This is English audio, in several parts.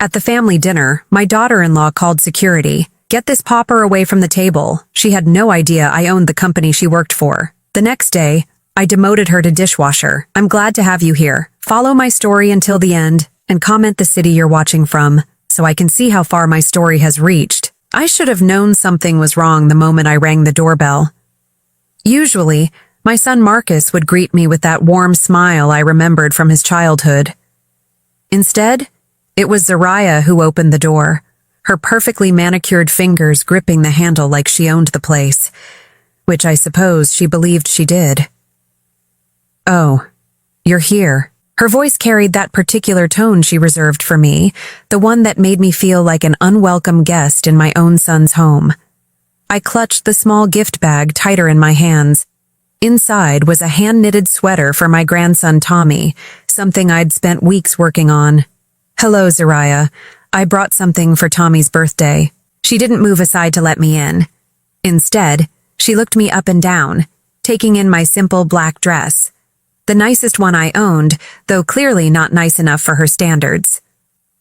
At the family dinner, my daughter-in-law called security. "Get this pauper away from the table." She had no idea I owned the company she worked for. The next day, I demoted her to dishwasher. "I'm glad to have you here. Follow my story until the end, and comment the city you're watching from, so I can see how far my story has reached." I should have known something was wrong the moment I rang the doorbell. Usually, my son Marcus would greet me with that warm smile I remembered from his childhood. Instead, it was Zariah who opened the door, her perfectly manicured fingers gripping the handle like she owned the place, which I suppose she believed she did. "Oh, you're here." Her voice carried that particular tone she reserved for me, the one that made me feel like an unwelcome guest in my own son's home. I clutched the small gift bag tighter in my hands. Inside was a hand-knitted sweater for my grandson Tommy, something I'd spent weeks working on. "Hello, Zariah. I brought something for Tommy's birthday." She didn't move aside to let me in. Instead, she looked me up and down, taking in my simple black dress. The nicest one I owned, though clearly not nice enough for her standards.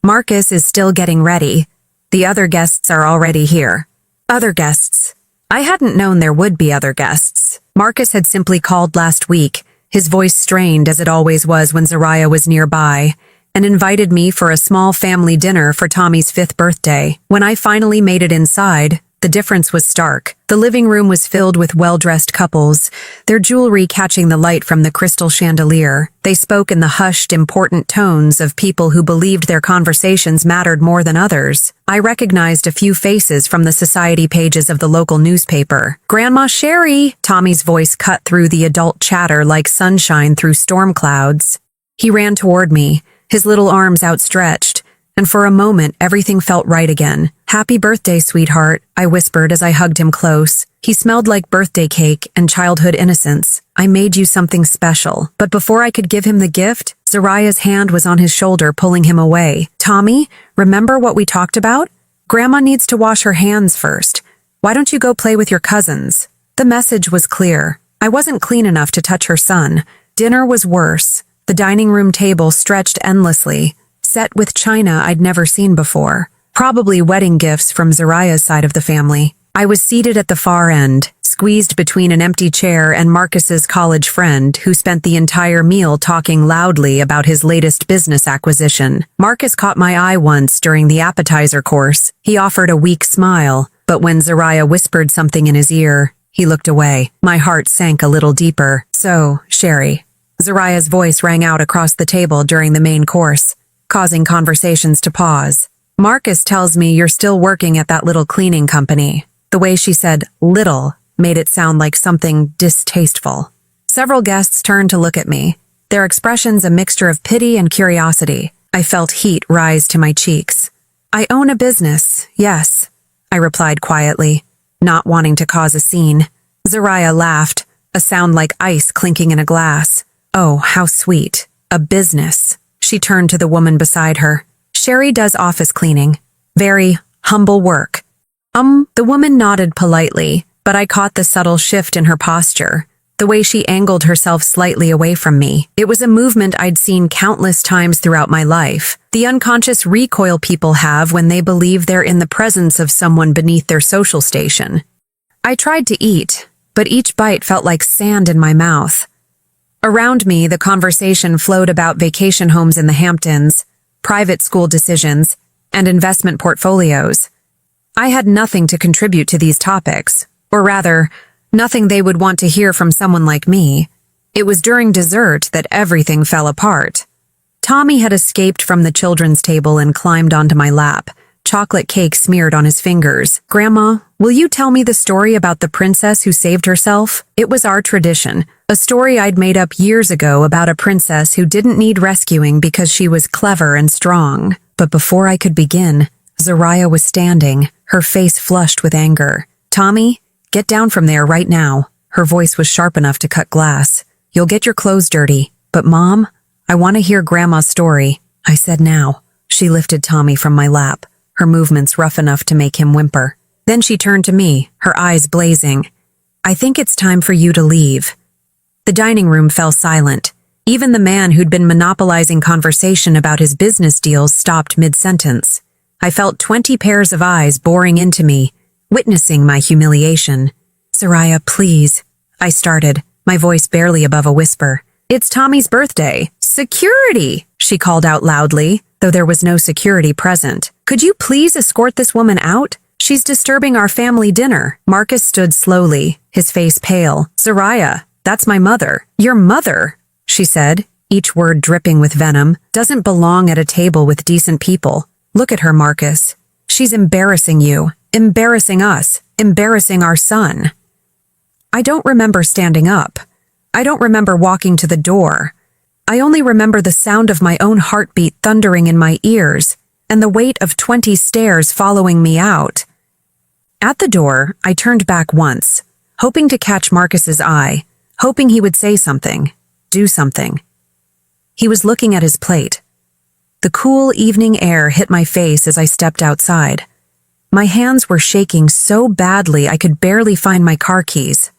"Marcus is still getting ready. The other guests are already here." Other guests. I hadn't known there would be other guests. Marcus had simply called last week, his voice strained as it always was when Zariah was nearby, and invited me for a small family dinner for Tommy's 5th birthday. When I finally made it inside, the difference was stark. The living room was filled with well-dressed couples, their jewelry catching the light from the crystal chandelier. They spoke in the hushed, important tones of people who believed their conversations mattered more than others. I recognized a few faces from the society pages of the local newspaper. "Grandma Sherry!" Tommy's voice cut through the adult chatter like sunshine through storm clouds. He ran toward me, his little arms outstretched, and for a moment everything felt right again. "Happy birthday, sweetheart," I whispered as I hugged him close. He smelled like birthday cake and childhood innocence. "I made you something special." But before I could give him the gift, Zariah's hand was on his shoulder, pulling him away. "Tommy, remember what we talked about? Grandma needs to wash her hands first. Why don't you go play with your cousins?" The message was clear. I wasn't clean enough to touch her son. Dinner was worse. The dining room table stretched endlessly, set with china I'd never seen before. Probably wedding gifts from Zariah's side of the family. I was seated at the far end, squeezed between an empty chair and Marcus's college friend, who spent the entire meal talking loudly about his latest business acquisition. Marcus caught my eye once during the appetizer course. He offered a weak smile, but when Zariah whispered something in his ear, he looked away. My heart sank a little deeper. "So, Sherry." Zariah's voice rang out across the table during the main course, causing conversations to pause. "Marcus tells me you're still working at that little cleaning company." The way she said "little" made it sound like something distasteful. Several guests turned to look at me, their expressions a mixture of pity and curiosity. I felt heat rise to my cheeks. "I own a business, yes," I replied quietly, not wanting to cause a scene. Zariah laughed, a sound like ice clinking in a glass. "Oh, how sweet. A business." She turned to the woman beside her. "Sherry does office cleaning. Very humble work." The woman nodded politely, but I caught the subtle shift in her posture, the way she angled herself slightly away from me. It was a movement I'd seen countless times throughout my life, the unconscious recoil people have when they believe they're in the presence of someone beneath their social station. I tried to eat, but each bite felt like sand in my mouth. Around me, the conversation flowed about vacation homes in the Hamptons, private school decisions, and investment portfolios. I had nothing to contribute to these topics, or rather, nothing they would want to hear from someone like me. It was during dessert that everything fell apart. Tommy had escaped from the children's table and climbed onto my lap, chocolate cake smeared on his fingers. "Grandma, will you tell me the story about the princess who saved herself?" It was our tradition, a story I'd made up years ago about a princess who didn't need rescuing because she was clever and strong. But before I could begin, Zariah was standing, her face flushed with anger. "Tommy, get down from there right now." Her voice was sharp enough to cut glass. "You'll get your clothes dirty." "But Mom, I want to hear Grandma's story," I said now. She lifted Tommy from my lap, her movements rough enough to make him whimper. Then she turned to me, her eyes blazing. "I think it's time for you to leave." The dining room fell silent. Even the man who'd been monopolizing conversation about his business deals stopped mid-sentence. I felt 20 pairs of eyes boring into me, witnessing my humiliation. "Soraya, please," I started, my voice barely above a whisper. "It's Tommy's birthday. Security!" she called out loudly, though there was no security present. "Could you please escort this woman out? She's disturbing our family dinner." Marcus stood slowly, his face pale. "Soraya, that's my mother." "Your mother," she said, each word dripping with venom, "doesn't belong at a table with decent people. Look at her, Marcus. She's embarrassing you, embarrassing us, embarrassing our son." I don't remember standing up. I don't remember walking to the door. I only remember the sound of my own heartbeat thundering in my ears and the weight of 20 stares following me out. At the door, I turned back once, hoping to catch Marcus's eye, hoping he would say something, do something. He was looking at his plate. The cool evening air hit my face as I stepped outside. My hands were shaking so badly I could barely find my car keys.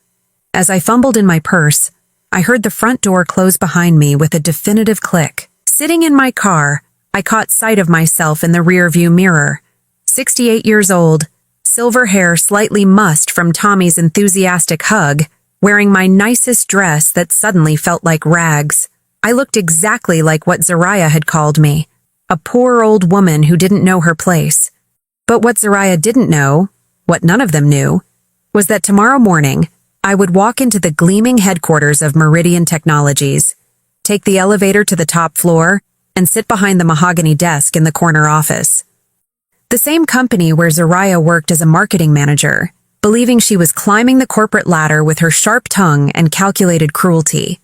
As I fumbled in my purse, I heard the front door close behind me with a definitive click. Sitting in my car, I caught sight of myself in the rearview mirror. 68 years old, silver hair slightly mussed from Tommy's enthusiastic hug, wearing my nicest dress that suddenly felt like rags. I looked exactly like what Soraya had called me, a poor old woman who didn't know her place. But what Soraya didn't know, what none of them knew, was that tomorrow morning, I would walk into the gleaming headquarters of Meridian Technologies, take the elevator to the top floor, and sit behind the mahogany desk in the corner office. The same company where Soraya worked as a marketing manager, believing she was climbing the corporate ladder with her sharp tongue and calculated cruelty.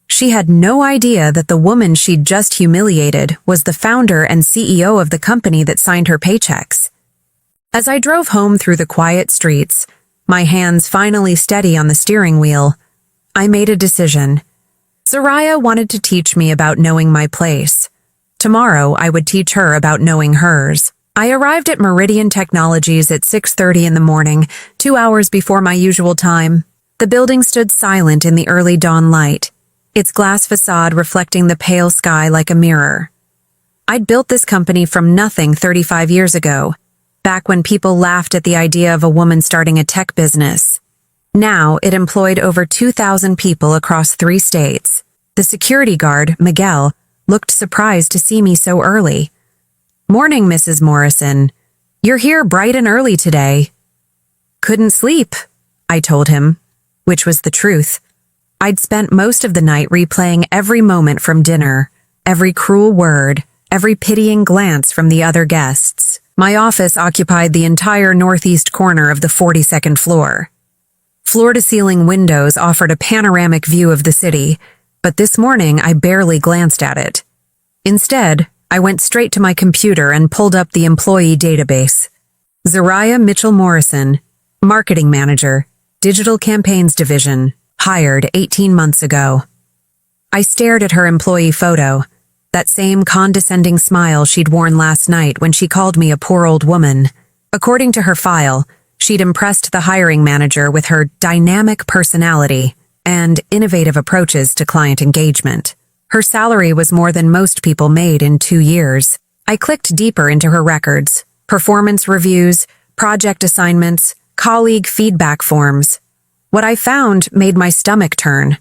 She had no idea that the woman she'd just humiliated was the founder and CEO of the company that signed her paychecks. As I drove home through the quiet streets, my hands finally steady on the steering wheel, I made a decision. Soraya wanted to teach me about knowing my place. Tomorrow, I would teach her about knowing hers. I arrived at Meridian Technologies at 6:30 in the morning, 2 hours before my usual time. The building stood silent in the early dawn light, its glass facade reflecting the pale sky like a mirror. I'd built this company from nothing 35 years ago, back when people laughed at the idea of a woman starting a tech business. Now, it employed over 2,000 people across 3 states. The security guard, Miguel, looked surprised to see me so early. "Morning, Mrs. Morrison. You're here bright and early today." "Couldn't sleep," I told him, which was the truth. I'd spent most of the night replaying every moment from dinner, every cruel word, every pitying glance from the other guests. My office occupied the entire northeast corner of the 42nd floor. Floor-to-ceiling windows offered a panoramic view of the city, but this morning I barely glanced at it. Instead, I went straight to my computer and pulled up the employee database. Soraya Mitchell Morrison, Marketing Manager, Digital Campaigns Division, hired 18 months ago. I stared at her employee photo, that same condescending smile she'd worn last night when she called me a poor old woman. According to her file, she'd impressed the hiring manager with her dynamic personality and innovative approaches to client engagement. Her salary was more than most people made in 2 years. I clicked deeper into her records, performance reviews, project assignments, colleague feedback forms. What I found made my stomach turn.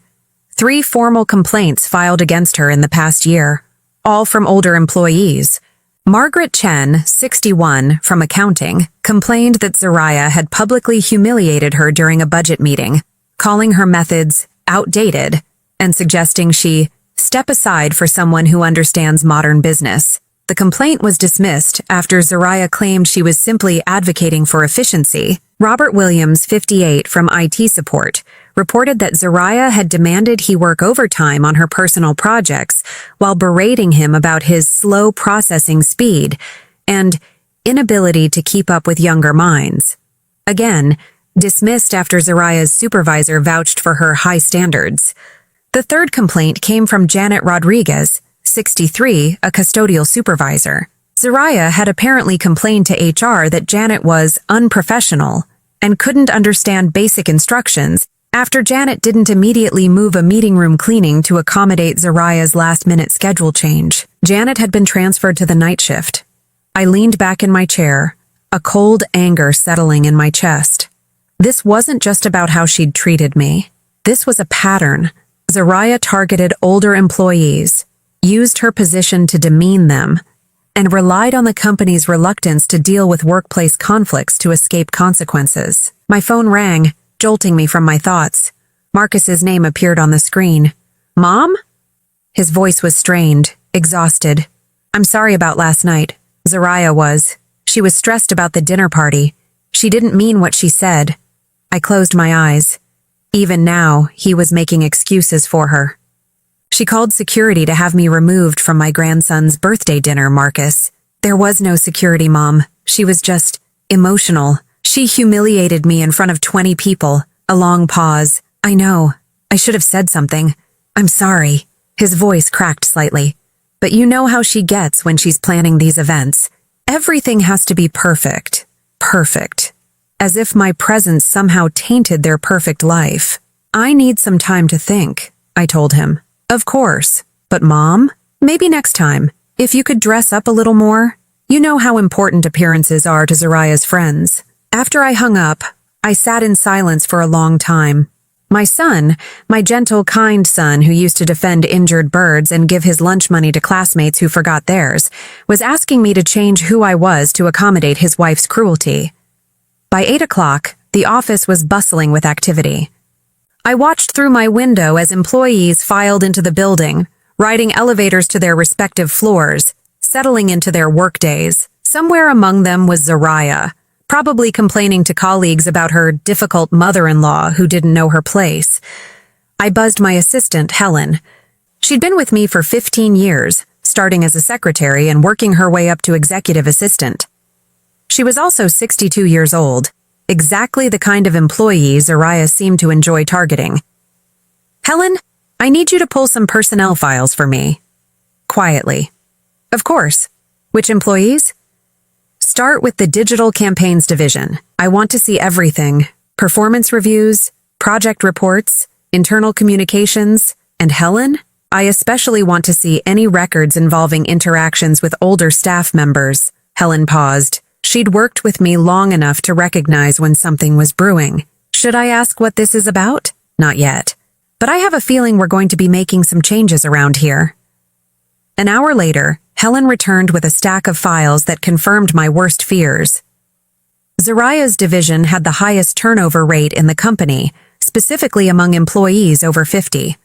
3 formal complaints filed against her in the past year, all from older employees. Margaret Chen, 61, from accounting, complained that Soraya had publicly humiliated her during a budget meeting, calling her methods outdated and suggesting she step aside for someone who understands modern business. The complaint was dismissed after Soraya claimed she was simply advocating for efficiency. Robert Williams, 58, from IT support, reported that Soraya had demanded he work overtime on her personal projects while berating him about his slow processing speed and inability to keep up with younger minds. Again, dismissed after Soraya's supervisor vouched for her high standards. The third complaint came from Janet Rodriguez, 63, a custodial supervisor. Soraya had apparently complained to HR that Janet was unprofessional and couldn't understand basic instructions, After Janet didn't immediately move a meeting room cleaning to accommodate Zariah's last-minute schedule change, Janet had been transferred to the night shift. I leaned back in my chair, a cold anger settling in my chest. This wasn't just about how she'd treated me. This was a pattern. Zariah targeted older employees, used her position to demean them, and relied on the company's reluctance to deal with workplace conflicts to escape consequences. My phone rang, jolting me from my thoughts. Marcus's name appeared on the screen. "Mom?" His voice was strained, exhausted. "I'm sorry about last night." Zariah was. She was stressed about the dinner party. She didn't mean what she said. I closed my eyes. Even now, he was making excuses for her. "She called security to have me removed from my grandson's birthday dinner, Marcus. There was no security, Mom. She was just emotional. She humiliated me in front of 20 people." A long pause. "I know. I should have said something. I'm sorry." His voice cracked slightly. "But you know how she gets when she's planning these events. Everything has to be perfect. Perfect. As if my presence somehow tainted their perfect life. I need some time to think," I told him. "Of course. But Mom, maybe next time, if you could dress up a little more. You know how important appearances are to Zariah's friends." After I hung up, I sat in silence for a long time. My son, my gentle, kind son who used to defend injured birds and give his lunch money to classmates who forgot theirs, was asking me to change who I was to accommodate his wife's cruelty. By 8 o'clock, the office was bustling with activity. I watched through my window as employees filed into the building, riding elevators to their respective floors, settling into their workdays. Somewhere among them was Zariah, probably complaining to colleagues about her difficult mother-in-law who didn't know her place. I buzzed my assistant, Helen. She'd been with me for 15 years, starting as a secretary and working her way up to executive assistant. She was also 62 years old, exactly the kind of employee Zariah seemed to enjoy targeting. "Helen, I need you to pull some personnel files for me." Quietly. "Of course. Which employees?" "Start with the digital campaigns division. I want to see everything. Performance reviews, project reports, internal communications, and Helen, I especially want to see any records involving interactions with older staff members." Helen paused. She'd worked with me long enough to recognize when something was brewing. "Should I ask what this is about?" "Not yet. But I have a feeling we're going to be making some changes around here." An hour later, Helen returned with a stack of files that confirmed my worst fears. Zariah's division had the highest turnover rate in the company, specifically among employees over 50.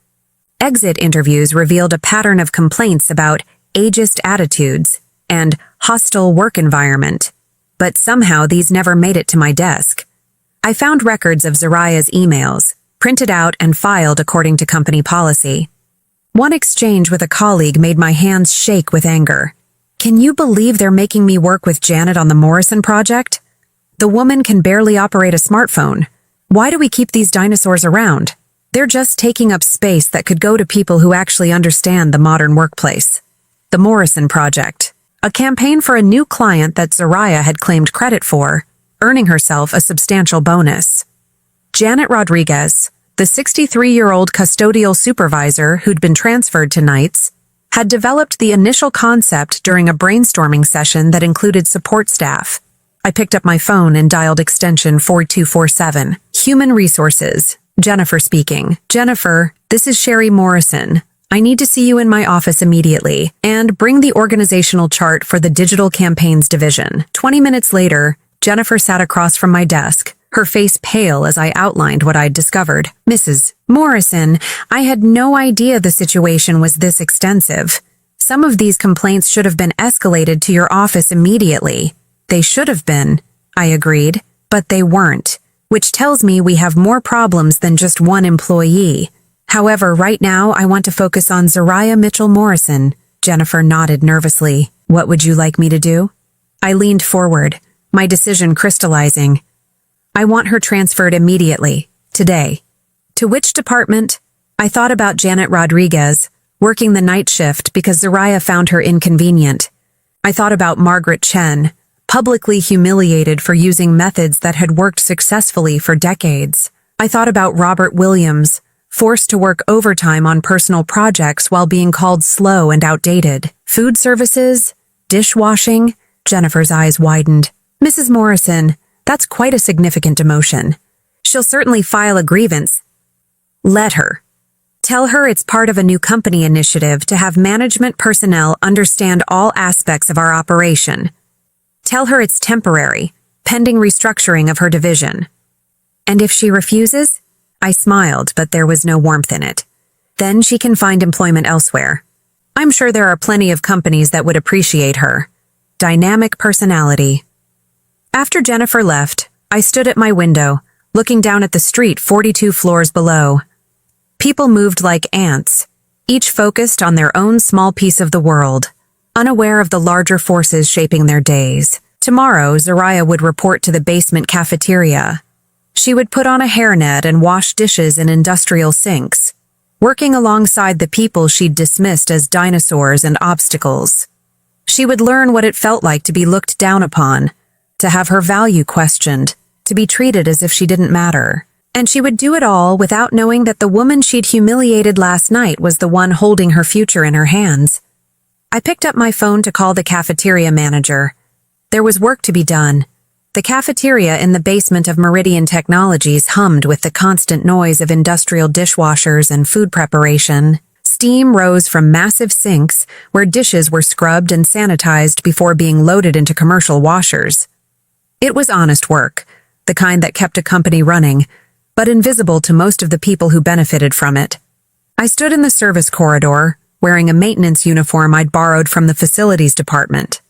Exit interviews revealed a pattern of complaints about ageist attitudes and hostile work environment, but somehow these never made it to my desk. I found records of Zariah's emails, printed out and filed according to company policy. One exchange with a colleague made my hands shake with anger. "Can you believe they're making me work with Janet on the Morrison project? The woman can barely operate a smartphone. Why do we keep these dinosaurs around? They're just taking up space that could go to people who actually understand the modern workplace." The Morrison project, a campaign for a new client that Zariah had claimed credit for, earning herself a substantial bonus. Janet Rodriguez, the 63-year-old custodial supervisor who'd been transferred to nights, had developed the initial concept during a brainstorming session that included support staff. I picked up my phone and dialed extension 4247. "Human Resources. Jennifer speaking. Jennifer, this is Sherry Morrison. I need to see you in my office immediately, and bring the organizational chart for the digital campaigns division." 20 minutes later, Jennifer sat across from my desk, her face pale as I outlined what I'd discovered. "Mrs. Morrison, I had no idea the situation was this extensive. Some of these complaints should have been escalated to your office immediately." "They should have been," I agreed, "but they weren't, which tells me we have more problems than just one employee. However, right now I want to focus on Zariah Mitchell Morrison." Jennifer nodded nervously. "What would you like me to do?" I leaned forward, my decision crystallizing. "I want her transferred immediately, today." "To which department?" I thought about Janet Rodriguez, working the night shift because Zariah found her inconvenient. I thought about Margaret Chen, publicly humiliated for using methods that had worked successfully for decades. I thought about Robert Williams, forced to work overtime on personal projects while being called slow and outdated. Food services, dishwashing. Jennifer's eyes widened. Mrs. Morrison, that's quite a significant demotion. She'll certainly file a grievance. Let her. Tell her it's part of a new company initiative to have management personnel understand all aspects of our operation. Tell her it's temporary, pending restructuring of her division. And if she refuses? I smiled, but there was no warmth in it. Then she can find employment elsewhere. I'm sure there are plenty of companies that would appreciate her. Dynamic personality. After Jennifer left, I stood at my window, looking down at the street 42 floors below. People moved like ants, each focused on their own small piece of the world, unaware of the larger forces shaping their days. Tomorrow, Zariah would report to the basement cafeteria. She would put on a hairnet and wash dishes in industrial sinks, working alongside the people she'd dismissed as dinosaurs and obstacles. She would learn what it felt like to be looked down upon, to have her value questioned, to be treated as if she didn't matter. And she would do it all without knowing that the woman she'd humiliated last night was the one holding her future in her hands. I picked up my phone to call the cafeteria manager. There was work to be done. The cafeteria in the basement of Meridian Technologies hummed with the constant noise of industrial dishwashers and food preparation. Steam rose from massive sinks where dishes were scrubbed and sanitized before being loaded into commercial washers. It was honest work, the kind that kept a company running, but invisible to most of the people who benefited from it. I stood in the service corridor, wearing a maintenance uniform I'd borrowed from the facilities department.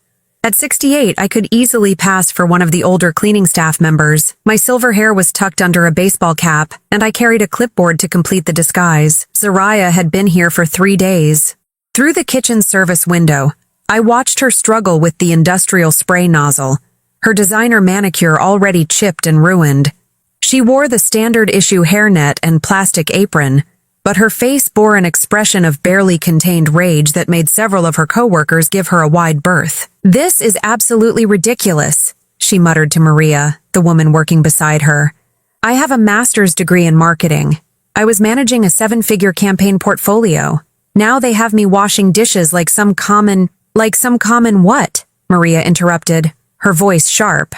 At 68, I could easily pass for one of the older cleaning staff members. My silver hair was tucked under a baseball cap, and I carried a clipboard to complete the disguise. Zariah had been here for 3 days. Through the kitchen service window, I watched her struggle with the industrial spray nozzle, her designer manicure already chipped and ruined. She wore the standard-issue hairnet and plastic apron, but her face bore an expression of barely contained rage that made several of her coworkers give her a wide berth. "This is absolutely ridiculous," she muttered to Maria, the woman working beside her. "I have a master's degree in marketing. I was managing a 7-figure campaign portfolio. Now they have me washing dishes like some common what?" Maria interrupted, her voice sharp.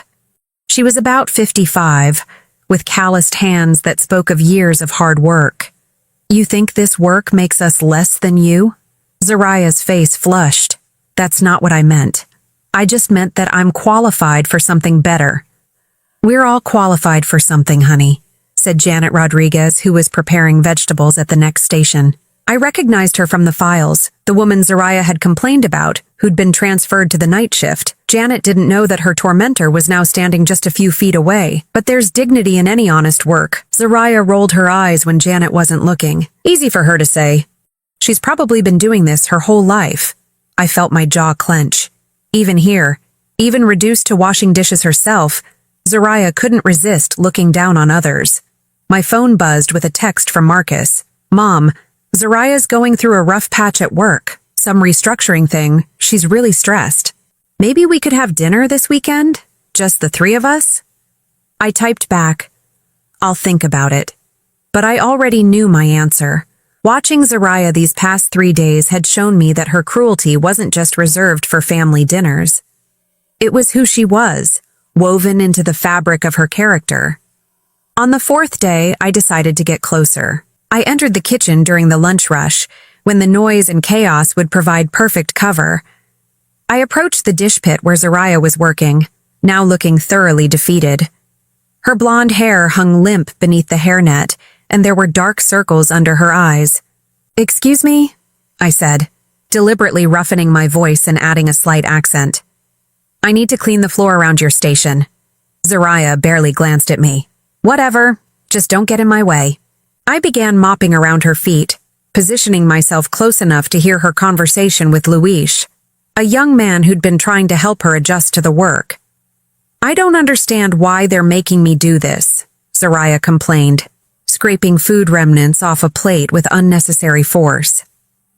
She was about 55, with calloused hands that spoke of years of hard work. "You think this work makes us less than you?" Zariah's face flushed. "That's not what I meant. I just meant that I'm qualified for something better." "We're all qualified for something, honey," said Janet Rodriguez, who was preparing vegetables at the next station. I recognized her from the files, the woman Zariah had complained about, who'd been transferred to the night shift. Janet didn't know that her tormentor was now standing just a few feet away. "But there's dignity in any honest work." Zariah rolled her eyes when Janet wasn't looking. Easy for her to say. She's probably been doing this her whole life. I felt my jaw clench. Even here, even reduced to washing dishes herself, Zariah couldn't resist looking down on others. My phone buzzed with a text from Marcus. "Mom, Zariah's going through a rough patch at work. Some restructuring thing. She's really stressed. Maybe we could have dinner this weekend? Just the 3 of us?" I typed back, "I'll think about it." But I already knew my answer. Watching Zariah these past 3 days had shown me that her cruelty wasn't just reserved for family dinners. It was who she was, woven into the fabric of her character. On the 4th day, I decided to get closer. I entered the kitchen during the lunch rush, when the noise and chaos would provide perfect cover. I approached the dish pit where Zariah was working, now looking thoroughly defeated. Her blonde hair hung limp beneath the hairnet, and there were dark circles under her eyes. "Excuse me?" I said, deliberately roughening my voice and adding a slight accent. "I need to clean the floor around your station." Zariah barely glanced at me. "Whatever, just don't get in my way." I began mopping around her feet, positioning myself close enough to hear her conversation with Luis, a young man who'd been trying to help her adjust to the work. "I don't understand why they're making me do this," Zariah complained, scraping food remnants off a plate with unnecessary force.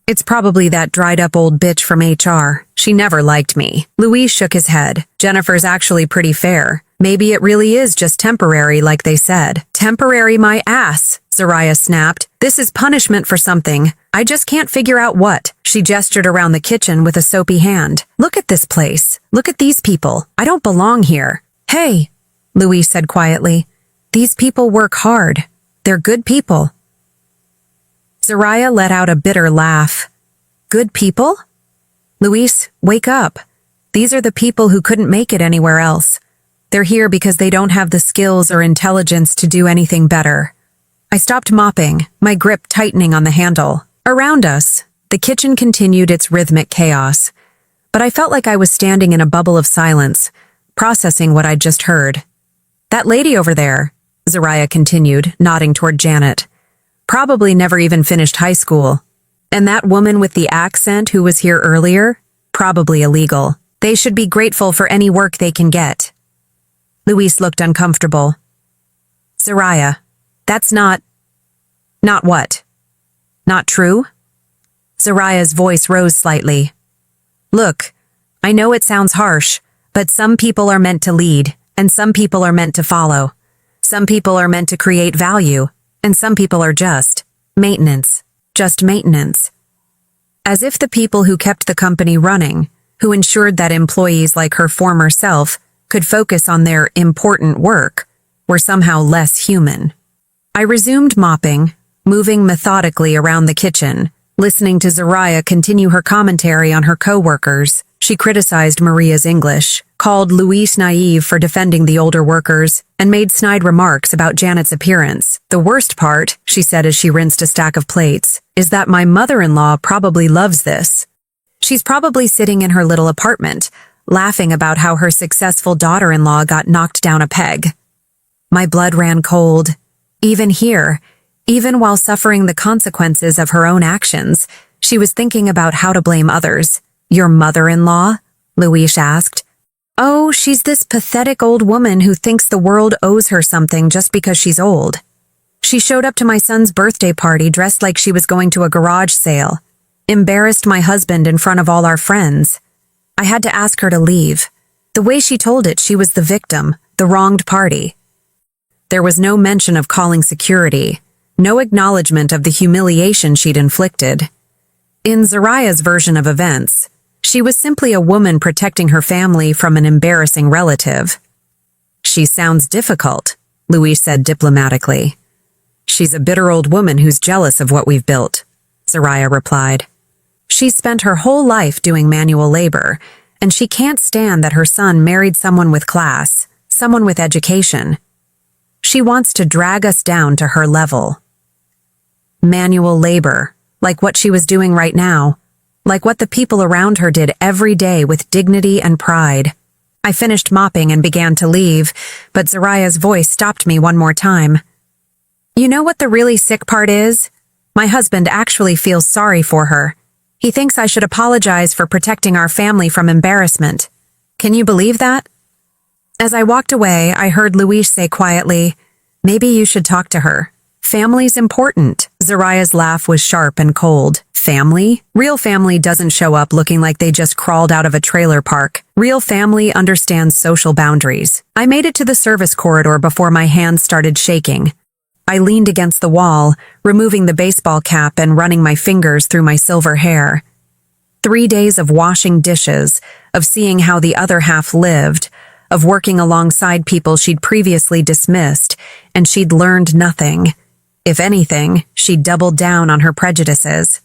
"It's probably that dried-up old bitch from HR. She never liked me." Luis shook his head. "Jennifer's actually pretty fair. Maybe it really is just temporary like they said. Temporary my ass, Zariah snapped. This is punishment for something. I just can't figure out what. She gestured around the kitchen with a soapy hand. Look at this place. Look at these people. I don't belong here. Hey, Louise said quietly. These people work hard. They're good people. Zariah let out a bitter laugh. Good people? Louise, wake up. These are the people who couldn't make it anywhere else. They're here because they don't have the skills or intelligence to do anything better. I stopped mopping, my grip tightening on the handle. Around us, the kitchen continued its rhythmic chaos, but I felt like I was standing in a bubble of silence, processing what I'd just heard. That lady over there, Zariah continued, nodding toward Janet, probably never even finished high school. And that woman with the accent who was here earlier, probably illegal. They should be grateful for any work they can get. Louise looked uncomfortable. Zariah, that's not what? Not true? Zariah's voice rose slightly. Look, I know it sounds harsh, but some people are meant to lead, and some people are meant to follow. Some people are meant to create value, and some people are just maintenance. Just maintenance. As if the people who kept the company running, who ensured that employees like her former self could focus on their important work, were somehow less human. I resumed mopping, moving methodically around the kitchen, listening to Zariah continue her commentary on her co-workers. She criticized Maria's English, called Louise naive for defending the older workers, and made snide remarks about Janet's appearance. The worst part, she said as she rinsed a stack of plates, is that my mother-in-law probably loves this. She's probably sitting in her little apartment, laughing about how her successful daughter-in-law got knocked down a peg. My blood ran cold. Even here, even while suffering the consequences of her own actions, she was thinking about how to blame others. Your mother-in-law? Louise asked. Oh, she's this pathetic old woman who thinks the world owes her something just because she's old. She showed up to my son's birthday party dressed like she was going to a garage sale, embarrassed my husband in front of all our friends. I had to ask her to leave. The way she told it, she was the victim, the wronged party. There was no mention of calling security, no acknowledgement of the humiliation she'd inflicted. In Zariah's version of events, she was simply a woman protecting her family from an embarrassing relative. She sounds difficult, Louise said diplomatically. She's a bitter old woman who's jealous of what we've built, Zariah replied. She's spent her whole life doing manual labor, and she can't stand that her son married someone with class, someone with education. She wants to drag us down to her level. Manual labor, like what she was doing right now, like what the people around her did every day with dignity and pride. I finished mopping and began to leave, but Zariah's voice stopped me one more time. You know what the really sick part is? My husband actually feels sorry for her. He thinks I should apologize for protecting our family from embarrassment. Can you believe that? As I walked away, I heard Louise say quietly, maybe you should talk to her. Family's important. Zariah's laugh was sharp and cold. Family? Real family doesn't show up looking like they just crawled out of a trailer park. Real family understands social boundaries. I made it to the service corridor before my hands started shaking. I leaned against the wall, removing the baseball cap and running my fingers through my silver hair. 3 days of washing dishes, of seeing how the other half lived, of working alongside people she'd previously dismissed, and she'd learned nothing. If anything, she'd doubled down on her prejudices.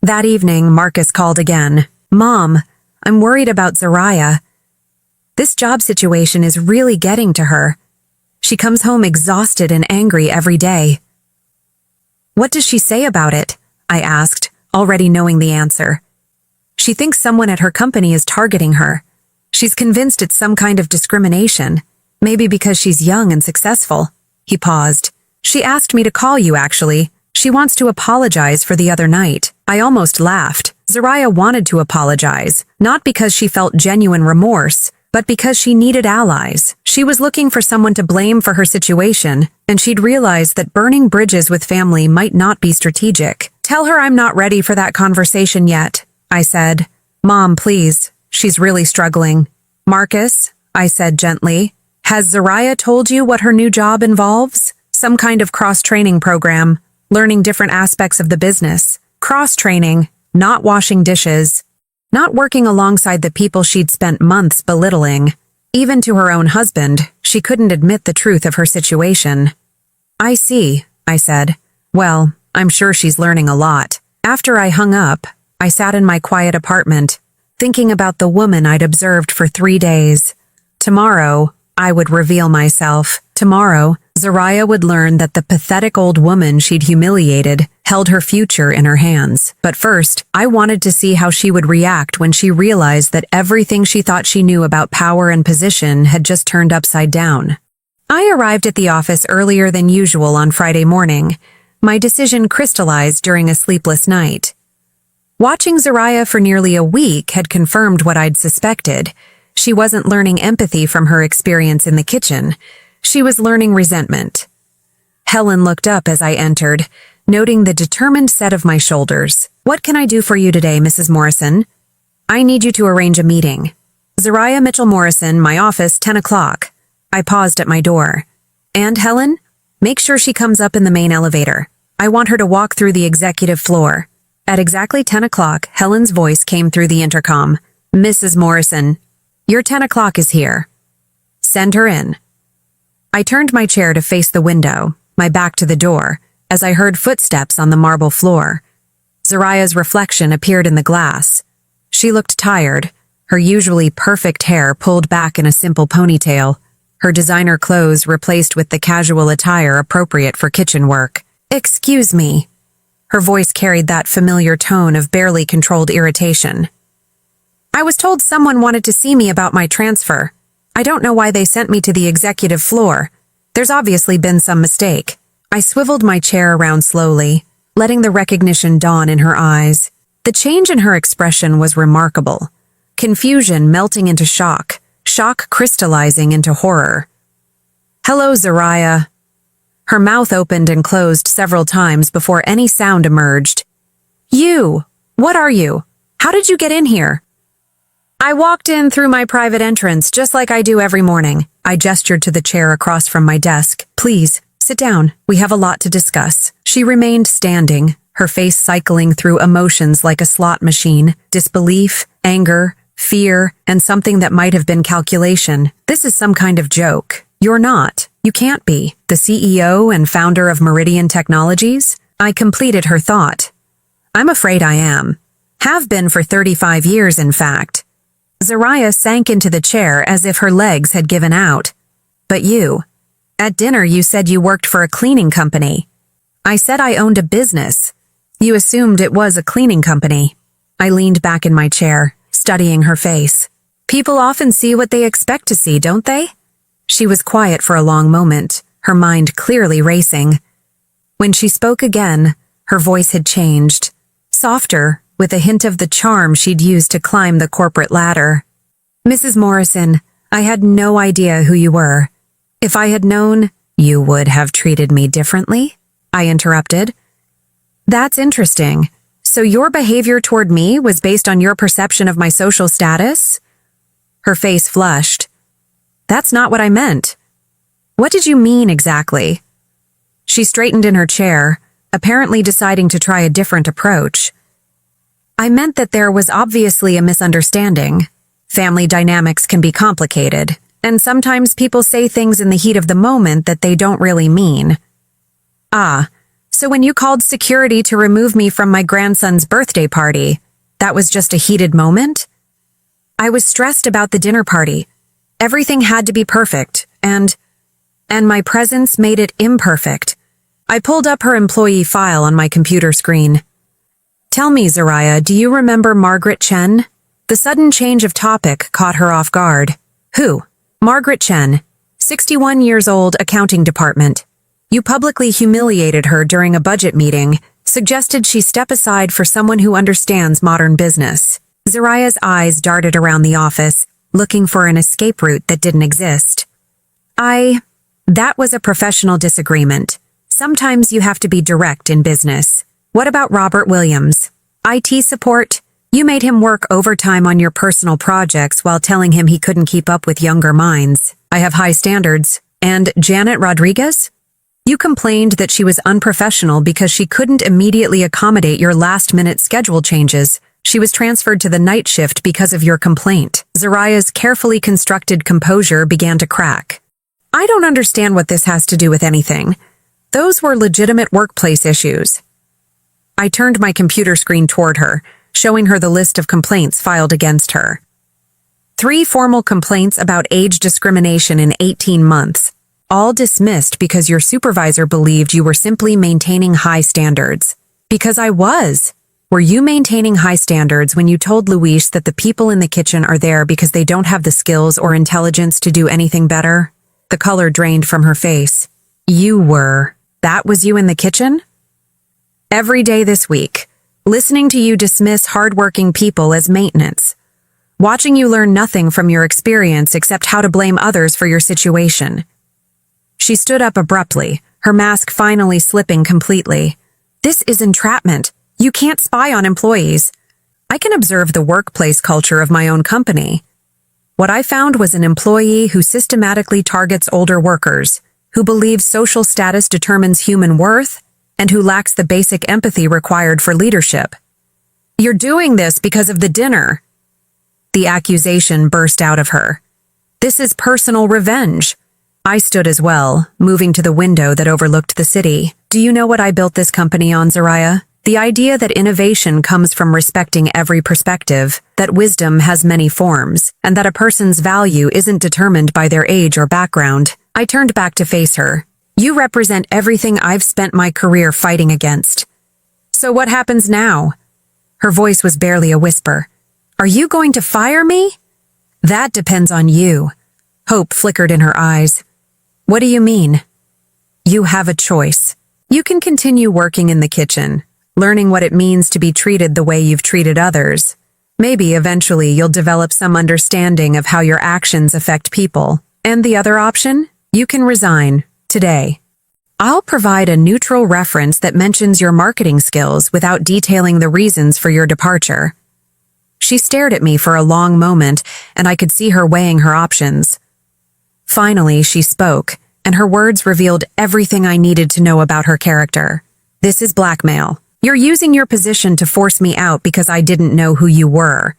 That evening, Marcus called again. Mom, I'm worried about Zariah. This job situation is really getting to her. She comes home exhausted and angry every day. What does she say about it? I asked, already knowing the answer. She thinks someone at her company is targeting her. She's convinced it's some kind of discrimination, maybe because she's young and successful. He paused. She asked me to call you, actually. She wants to apologize for the other night. I almost laughed. Zariah wanted to apologize, not because she felt genuine remorse, but because she needed allies. She was looking for someone to blame for her situation, and she'd realized that burning bridges with family might not be strategic. Tell her I'm not ready for that conversation yet, I said. Mom, please. She's really struggling. Marcus, I said gently, Has Zariah told you what her new job involves? Some kind of cross-training program, learning different aspects of the business. Cross-training, not washing dishes, not working alongside the people she'd spent months belittling. Even to her own husband, she couldn't admit the truth of her situation. I see, I said. Well, I'm sure she's learning a lot. After I hung up, I sat in my quiet apartment, thinking about the woman I'd observed for 3 days. Tomorrow, I would reveal myself. Tomorrow, Zariah would learn that the pathetic old woman she'd humiliated held her future in her hands. But first, I wanted to see how she would react when she realized that everything she thought she knew about power and position had just turned upside down. I arrived at the office earlier than usual on Friday morning. My decision crystallized during a sleepless night. Watching Zariah for nearly a week had confirmed what I'd suspected. She wasn't learning empathy from her experience in the kitchen. She was learning resentment. Helen looked up as I entered, noting the determined set of my shoulders. What can I do for you today, Mrs. Morrison? I need you to arrange a meeting. Zariah Mitchell Morrison, my office, 10 o'clock. I paused at my door. And Helen? Make sure she comes up in the main elevator. I want her to walk through the executive floor. At exactly 10 o'clock, Helen's voice came through the intercom. Mrs. Morrison, your 10 o'clock is here. Send her in. I turned my chair to face the window, my back to the door, as I heard footsteps on the marble floor. Zariah's reflection appeared in the glass. She looked tired, her usually perfect hair pulled back in a simple ponytail, her designer clothes replaced with the casual attire appropriate for kitchen work. Excuse me. Her voice carried that familiar tone of barely controlled irritation. I was told someone wanted to see me about my transfer. I don't know why they sent me to the executive floor. There's obviously been some mistake. I swiveled my chair around slowly, letting the recognition dawn in her eyes. The change in her expression was remarkable. Confusion melting into shock, shock crystallizing into horror. Hello, Zariah. Her mouth opened and closed several times before any sound emerged. You! What are you? How did you get in here? I walked in through my private entrance, just like I do every morning. I gestured to the chair across from my desk. Please, sit down. We have a lot to discuss. She remained standing, her face cycling through emotions like a slot machine. Disbelief, anger, fear, and something that might have been calculation. This is some kind of joke. You're not. You can't be. The CEO and founder of Meridian Technologies? I completed her thought. I'm afraid I am. Have been for 35 years, in fact. Zariah sank into the chair as if her legs had given out. But you. At dinner you said you worked for a cleaning company. I said I owned a business. You assumed it was a cleaning company. I leaned back in my chair, studying her face. People often see what they expect to see, don't they? She was quiet for a long moment, her mind clearly racing. When she spoke again, her voice had changed. Softer, with a hint of the charm she'd used to climb the corporate ladder. Mrs. Morrison, I had no idea who you were. If I had known, you would have treated me differently, I interrupted. That's interesting. So your behavior toward me was based on your perception of my social status? Her face flushed. That's not what I meant. What did you mean exactly? She straightened in her chair, apparently deciding to try a different approach. I meant that there was obviously a misunderstanding. Family dynamics can be complicated, and sometimes people say things in the heat of the moment that they don't really mean. Ah, so when you called security to remove me from my grandson's birthday party, that was just a heated moment? I was stressed about the dinner party. Everything had to be perfect, and my presence made it imperfect. I pulled up her employee file on my computer screen. Tell me, Zariah, do you remember Margaret Chen? The sudden change of topic caught her off guard. Who? Margaret Chen, 61 years old, accounting department. You publicly humiliated her during a budget meeting, suggested she step aside for someone who understands modern business. Zariah's eyes darted around the office, looking for an escape route that didn't exist. That was a professional disagreement. Sometimes you have to be direct in business. What about Robert Williams? IT support? You made him work overtime on your personal projects while telling him he couldn't keep up with younger minds. I have high standards. And Janet Rodriguez? You complained that she was unprofessional because she couldn't immediately accommodate your last-minute schedule changes. She was transferred to the night shift because of your complaint. Zariah's carefully constructed composure began to crack. I don't understand what this has to do with anything. Those were legitimate workplace issues. I turned my computer screen toward her, showing her the list of complaints filed against her. 3 formal complaints about age discrimination in 18 months, all dismissed because your supervisor believed you were simply maintaining high standards. Because I was. Were you maintaining high standards when you told Luis that the people in the kitchen are there because they don't have the skills or intelligence to do anything better? The color drained from her face. You were. That was you in the kitchen? Every day this week, listening to you dismiss hardworking people as maintenance. Watching you learn nothing from your experience except how to blame others for your situation. She stood up abruptly, her mask finally slipping completely. This is entrapment. You can't spy on employees. I can observe the workplace culture of my own company. What I found was an employee who systematically targets older workers, who believes social status determines human worth, and who lacks the basic empathy required for leadership. You're doing this because of the dinner. The accusation burst out of her. This is personal revenge. I stood as well, moving to the window that overlooked the city. Do you know what I built this company on, Zariah? The idea that innovation comes from respecting every perspective, that wisdom has many forms, and that a person's value isn't determined by their age or background. I turned back to face her. You represent everything I've spent my career fighting against. So what happens now? Her voice was barely a whisper. Are you going to fire me? That depends on you. Hope flickered in her eyes. What do you mean? You have a choice. You can continue working in the kitchen, learning what it means to be treated the way you've treated others. Maybe eventually you'll develop some understanding of how your actions affect people. And the other option? You can resign, today. I'll provide a neutral reference that mentions your marketing skills without detailing the reasons for your departure. She stared at me for a long moment, and I could see her weighing her options. Finally, she spoke, and her words revealed everything I needed to know about her character. This is blackmail. You're using your position to force me out because I didn't know who you were.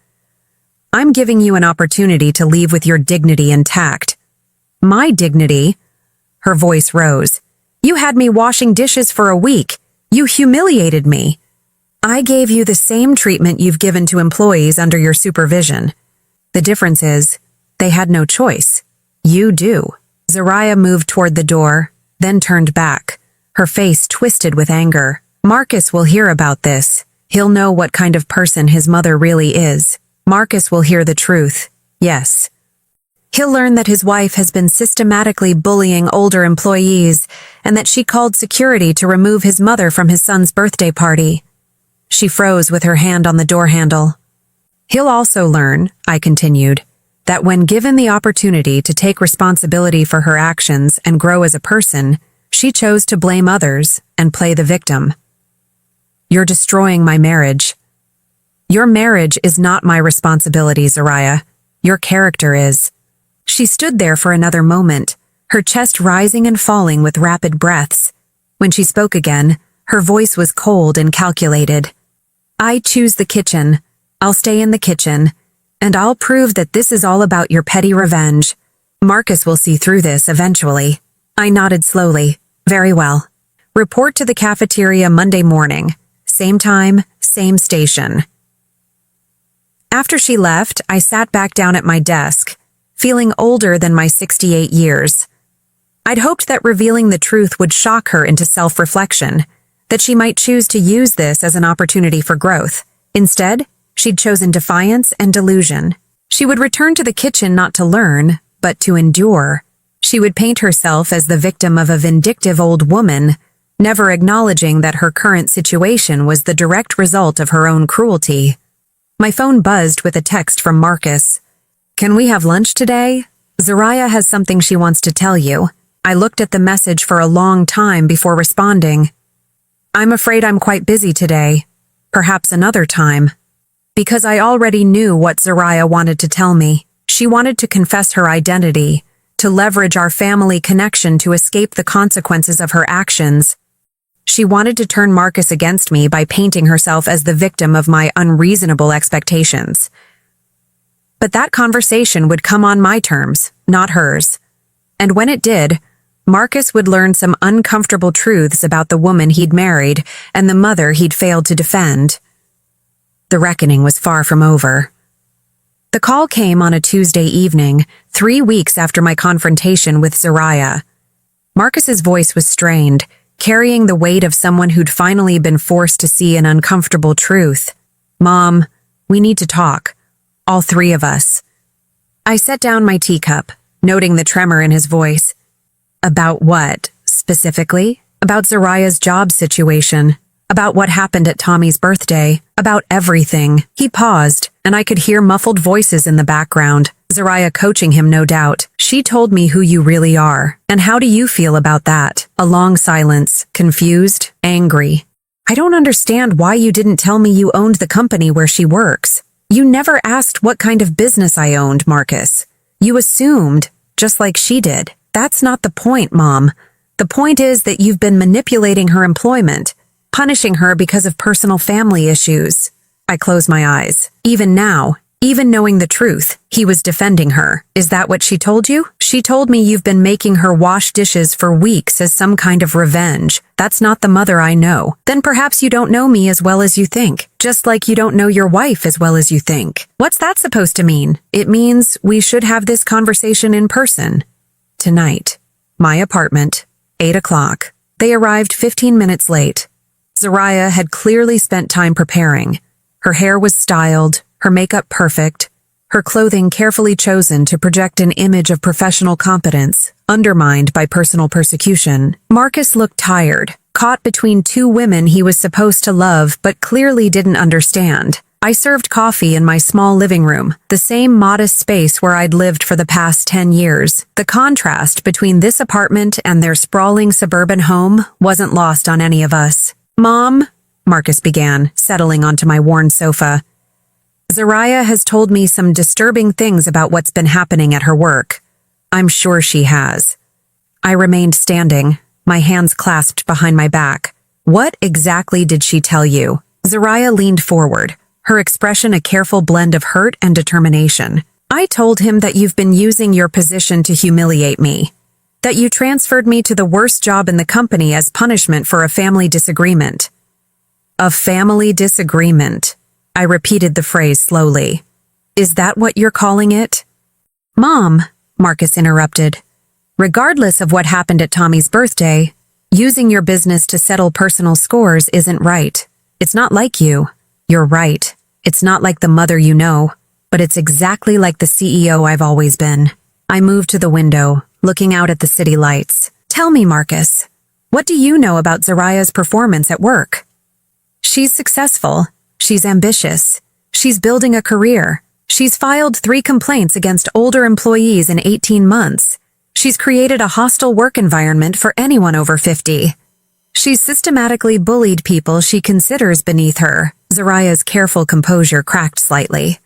I'm giving you an opportunity to leave with your dignity intact. My dignity? Her voice rose. You had me washing dishes for a week. You humiliated me. I gave you the same treatment you've given to employees under your supervision. The difference is, they had no choice. You do. Zariah moved toward the door, then turned back, her face twisted with anger. Marcus will hear about this. He'll know what kind of person his mother really is. Marcus will hear the truth. Yes. He'll learn that his wife has been systematically bullying older employees and that she called security to remove his mother from his son's birthday party. She froze with her hand on the door handle. He'll also learn, I continued, that when given the opportunity to take responsibility for her actions and grow as a person, she chose to blame others and play the victim. You're destroying my marriage. Your marriage is not my responsibility, Zariah. Your character is. She stood there for another moment, her chest rising and falling with rapid breaths. When she spoke again, her voice was cold and calculated. I choose the kitchen. I'll stay in the kitchen. And I'll prove that this is all about your petty revenge. Marcus will see through this eventually. I nodded slowly. Very well. Report to the cafeteria Monday morning. Same time, same station. After she left, I sat back down at my desk, feeling older than my 68 years. I'd hoped that revealing the truth would shock her into self-reflection, that she might choose to use this as an opportunity for growth. Instead, she'd chosen defiance and delusion. She would return to the kitchen not to learn, but to endure. She would paint herself as the victim of a vindictive old woman, never acknowledging that her current situation was the direct result of her own cruelty. My phone buzzed with a text from Marcus. Can we have lunch today? Zariah has something she wants to tell you. I looked at the message for a long time before responding. I'm afraid I'm quite busy today. Perhaps another time. Because I already knew what Zariah wanted to tell me. She wanted to confess her identity, to leverage our family connection to escape the consequences of her actions. She wanted to turn Marcus against me by painting herself as the victim of my unreasonable expectations. But that conversation would come on my terms, not hers. And when it did, Marcus would learn some uncomfortable truths about the woman he'd married and the mother he'd failed to defend. The reckoning was far from over. The call came on a Tuesday evening, 3 weeks after my confrontation with Zariah. Marcus's voice was strained, carrying the weight of someone who'd finally been forced to see an uncomfortable truth. "Mom, we need to talk. All three of us." I set down my teacup, noting the tremor in his voice. "About what, specifically?" "About Zariah's job situation. About what happened at Tommy's birthday. About everything." He paused, and I could hear muffled voices in the background. Zariah coaching him, no doubt. "She told me who you really are. And how do you feel about that?" A long silence, confused, angry. "I don't understand why you didn't tell me you owned the company where she works. You never asked what kind of business I owned, Marcus. You assumed, just like she did." "That's not the point, Mom. The point is that you've been manipulating her employment, punishing her because of personal family issues." I closed my eyes. Even now, even knowing the truth, he was defending her. "Is that what she told you?" "She told me you've been making her wash dishes for weeks as some kind of revenge. That's not the mother I know." "Then perhaps you don't know me as well as you think, just like you don't know your wife as well as you think." "What's that supposed to mean?" "It means we should have this conversation in person. Tonight. My apartment, 8 o'clock. They arrived 15 minutes late. Zariah had clearly spent time preparing. Her hair was styled, her makeup perfect, her clothing carefully chosen to project an image of professional competence, undermined by personal persecution. Marcus looked tired, caught between two women he was supposed to love but clearly didn't understand. I served coffee in my small living room, the same modest space where I'd lived for the past 10 years. The contrast between this apartment and their sprawling suburban home wasn't lost on any of us. "Mom," Marcus began, settling onto my worn sofa. "Zariah has told me some disturbing things about what's been happening at her work." "I'm sure she has." I remained standing, my hands clasped behind my back. "What exactly did she tell you?" Zariah leaned forward, her expression a careful blend of hurt and determination. "I told him that you've been using your position to humiliate me. That you transferred me to the worst job in the company as punishment for a family disagreement." "A family disagreement." I repeated the phrase slowly. "Is that what you're calling it?" "Mom," Marcus interrupted, "regardless of what happened at Tommy's birthday, using your business to settle personal scores isn't right. It's not like you. You're right. It's not like the mother you know, but it's exactly like the CEO I've always been." I moved to the window, looking out at the city lights. "Tell me, Marcus, what do you know about Zariah's performance at work?" "She's successful. She's ambitious. She's building a career. She's filed 3 complaints against older employees in 18 months. She's created a hostile work environment for anyone over 50. She's systematically bullied people she considers beneath her." Zariah's careful composure cracked slightly.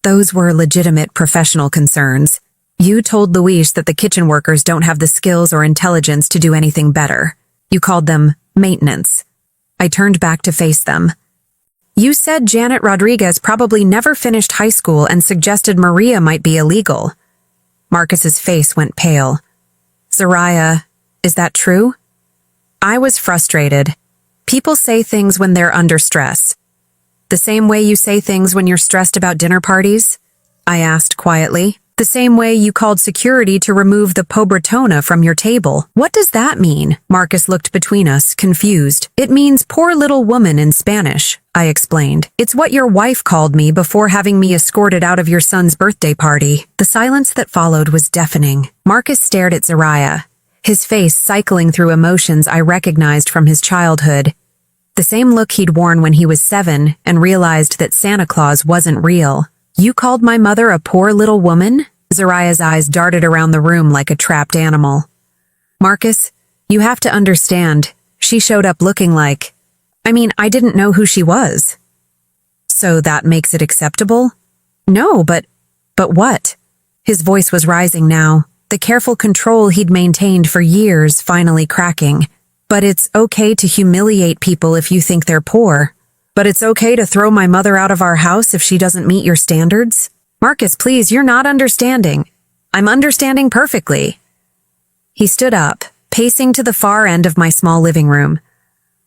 "Those were legitimate professional concerns. You told Luis that the kitchen workers don't have the skills or intelligence to do anything better. You called them maintenance." I turned back to face them. "You said Janet Rodriguez probably never finished high school and suggested Maria might be illegal." Marcus's face went pale. "Zariah, is that true?" I was frustrated. People say things when they're under stress. "The same way you say things when you're stressed about dinner parties?" I asked quietly. "The same way you called security to remove the pobretona from your table." "What does that mean?" Marcus looked between us, confused. "It means poor little woman in Spanish," I explained. "It's what your wife called me before having me escorted out of your son's birthday party." The silence that followed was deafening. Marcus stared at Zariah, his face cycling through emotions I recognized from his childhood. The same look he'd worn when he was 7 and realized that Santa Claus wasn't real. "You called my mother a poor little woman?" Zariah's eyes darted around the room like a trapped animal. "Marcus, you have to understand, she showed up looking like... I didn't know who she was." "So that makes it acceptable?" "No, but what?" His voice was rising now. the careful control he'd maintained for years finally cracking. But it's okay to humiliate people if you think they're poor. But it's okay to throw my mother out of our house if she doesn't meet your standards? Marcus, please, you're not understanding. I'm understanding perfectly. He stood up, pacing to the far end of my small living room.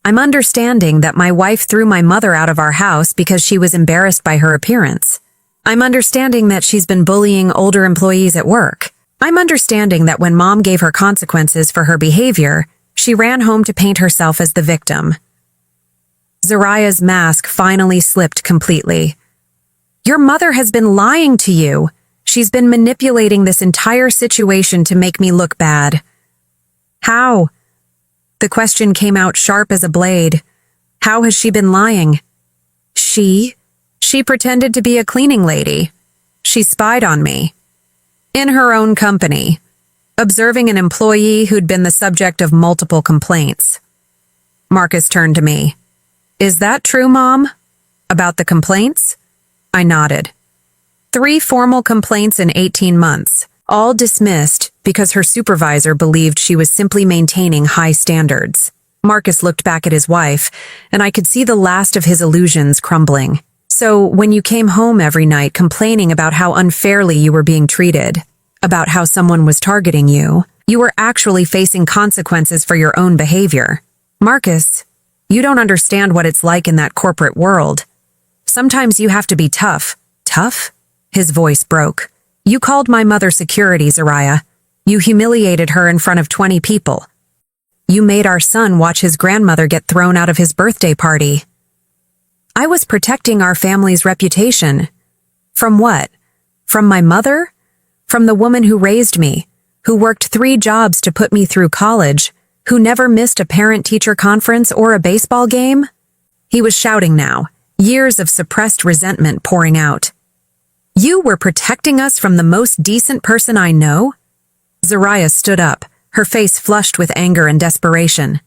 I'm understanding that my wife threw my mother out of our house because she was embarrassed by her appearance. I'm understanding that she's been bullying older employees at work. I'm understanding that when Mom gave her consequences for her behavior, she ran home to paint herself as the victim. Zariah's mask finally slipped completely. Your mother has been lying to you. She's been manipulating this entire situation to make me look bad. How? The question came out sharp as a blade. How has she been lying? She pretended to be a cleaning lady. She spied on me. In her own company, observing an employee who'd been the subject of multiple complaints. Marcus turned to me. Is that true, Mom? About the complaints? I nodded. 3 formal complaints in 18 months, all dismissed because her supervisor believed she was simply maintaining high standards. Marcus looked back at his wife, and I could see the last of his illusions crumbling. So when you came home every night complaining about how unfairly you were being treated, about how someone was targeting you, you were actually facing consequences for your own behavior. Marcus, you don't understand what it's like in that corporate world. Sometimes you have to be tough. Tough? His voice broke. You called my mother security, Zariah. You humiliated her in front of 20 people. You made our son watch his grandmother get thrown out of his birthday party. I was protecting our family's reputation. From what? From my mother? From the woman who raised me, who worked 3 jobs to put me through college, who never missed a parent-teacher conference or a baseball game? He was shouting now, years of suppressed resentment pouring out. You were protecting us from the most decent person I know? Zariah stood up, her face flushed with anger and desperation.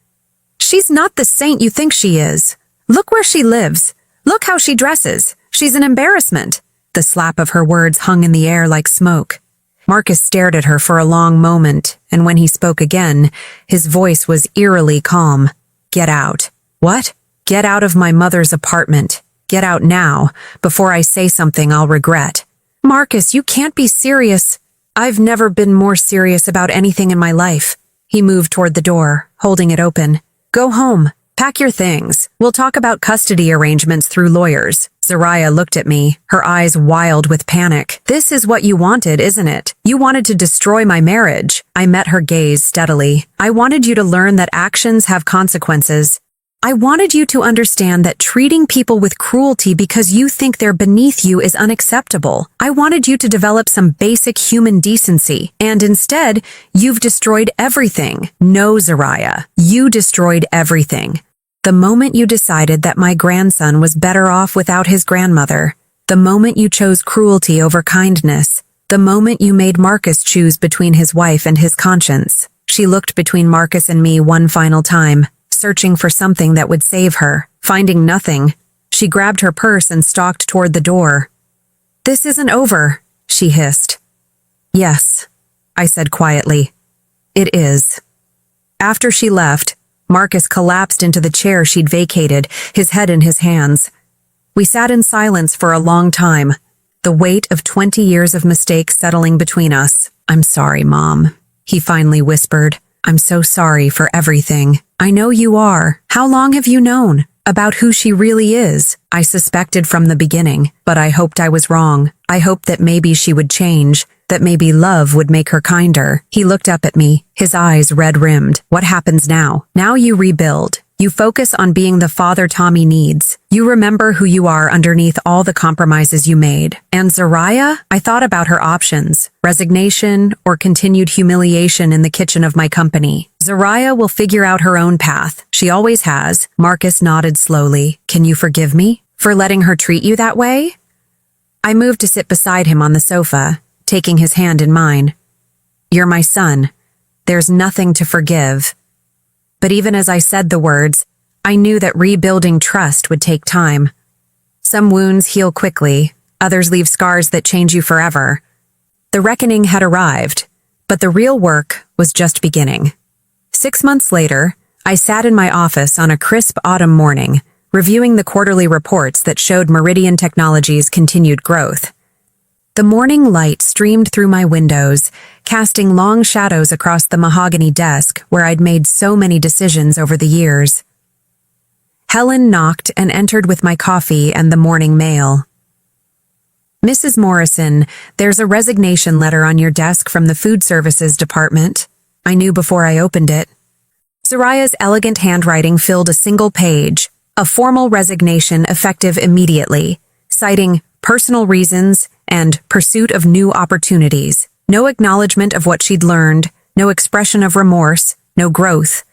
She's not the saint you think she is. Look where she lives. Look how she dresses. She's an embarrassment. The slap of her words hung in the air like smoke. Marcus stared at her for a long moment, and when he spoke again, his voice was eerily calm. Get out. What? Get out of my mother's apartment. Get out now, before I say something I'll regret. Marcus, you can't be serious. I've never been more serious about anything in my life. He moved toward the door, holding it open. Go home. Pack your things. We'll talk about custody arrangements through lawyers. Zariah looked at me, her eyes wild with panic. This is what you wanted, isn't it? You wanted to destroy my marriage. I met her gaze steadily. I wanted you to learn that actions have consequences. I wanted you to understand that treating people with cruelty because you think they're beneath you is unacceptable. I wanted you to develop some basic human decency, and instead, you've destroyed everything. No, Zariah, you destroyed everything. The moment you decided that my grandson was better off without his grandmother, the moment you chose cruelty over kindness, the moment you made Marcus choose between his wife and his conscience. She looked between Marcus and me one final time, searching for something that would save her. Finding nothing, she grabbed her purse and stalked toward the door. This isn't over, she hissed. Yes, I said quietly. It is. After she left, Marcus collapsed into the chair she'd vacated, his head in his hands. We sat in silence for a long time, the weight of 20 years of mistakes settling between us. I'm sorry, Mom, he finally whispered. I'm so sorry for everything. I know you are. How long have you known about who she really is? I suspected from the beginning, but I hoped I was wrong. I hoped that maybe she would change, that maybe love would make her kinder. He looked up at me, his eyes red-rimmed. What happens now? Now you rebuild. You focus on being the father Tommy needs. You remember who you are underneath all the compromises you made. And Zariah? I thought about her options. Resignation or continued humiliation in the kitchen of my company. Zariah will figure out her own path. She always has. Marcus nodded slowly. Can you forgive me for letting her treat you that way? I moved to sit beside him on the sofa, taking his hand in mine. You're my son. There's nothing to forgive. But even as I said the words, I knew that rebuilding trust would take time. Some wounds heal quickly, others leave scars that change you forever. The reckoning had arrived, But the real work was just beginning. 6 months later, I sat in my office on a crisp autumn morning, reviewing the quarterly reports that showed Meridian Technologies' continued growth. The morning light streamed through my windows, casting long shadows across the mahogany desk where I'd made so many decisions over the years. Helen knocked and entered with my coffee and the morning mail. "Mrs. Morrison, there's a resignation letter on your desk from the Food Services Department." I knew before I opened it. Zariah's elegant handwriting filled a single page, a formal resignation effective immediately, citing personal reasons and pursuit of new opportunities. No acknowledgement of what she'd learned, no expression of remorse, no growth.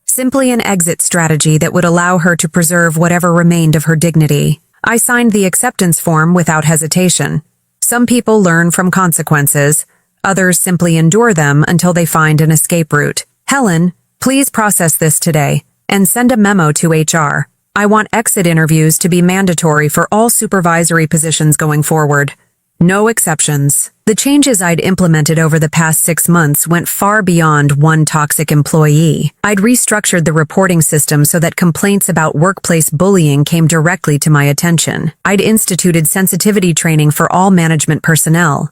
Simply an exit strategy that would allow her to preserve whatever remained of her dignity. I signed the acceptance form without hesitation. Some people learn from consequences, others simply endure them until they find an escape route. "Helen, please process this today and send a memo to HR. I want exit interviews to be mandatory for all supervisory positions going forward. No exceptions." The changes I'd implemented over the past 6 months went far beyond one toxic employee. I'd restructured the reporting system so that complaints about workplace bullying came directly to my attention. I'd instituted sensitivity training for all management personnel.